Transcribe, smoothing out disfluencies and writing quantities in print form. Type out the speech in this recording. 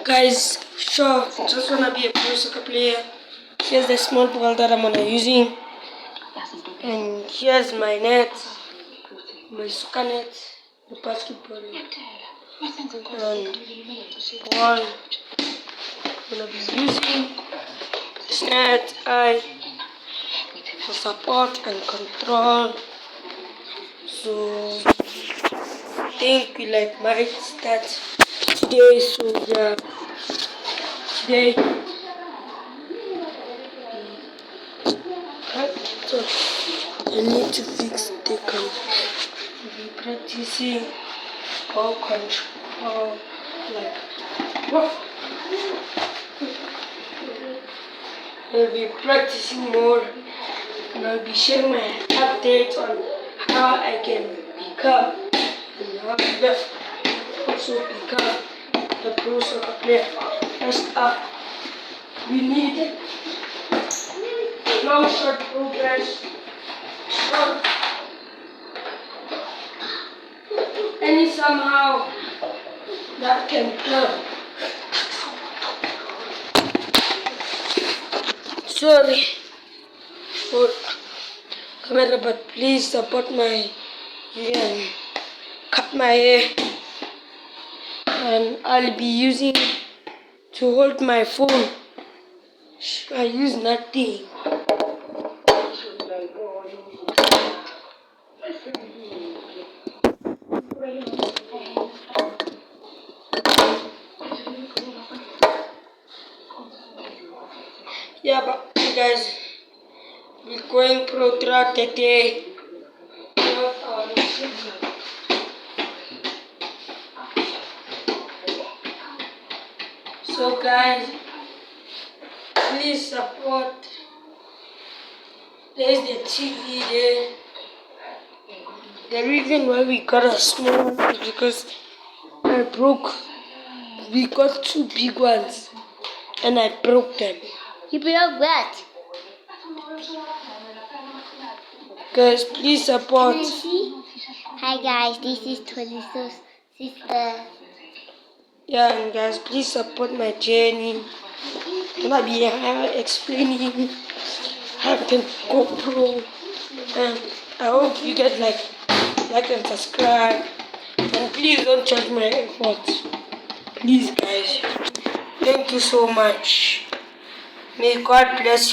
Guys, sure, just wanna be a pro soccer player. Here's the small ball that I'm gonna using, and here's my net, my soccer net, the basketball, and ball. I'm gonna be using this net for support and control. So I think we might start today. So yeah, today so I need to fix the we'll be practicing ball control, I'll be practicing more, and I'll be sharing my updates on how I can become and how to also become a pro soccer player. First up, we need long shot progress, short, any somehow that can help. Sorry for camera, but please support my video and cut my hair. And I'll be using to hold my phone. I use nothing. Yeah, but you guys, we're going pro throughout the day. So guys, please support. There's the TV there. The reason why we got a small one is because we got two big ones and I broke them. You broke what? Guys, please support. Can I see? Hi guys, this is 22's sister. Yeah, and guys, please support my journey. I'm gonna be explaining how I can go pro. And I hope you guys like and subscribe. And please don't judge my efforts. Please guys. Thank you so much. May God bless you.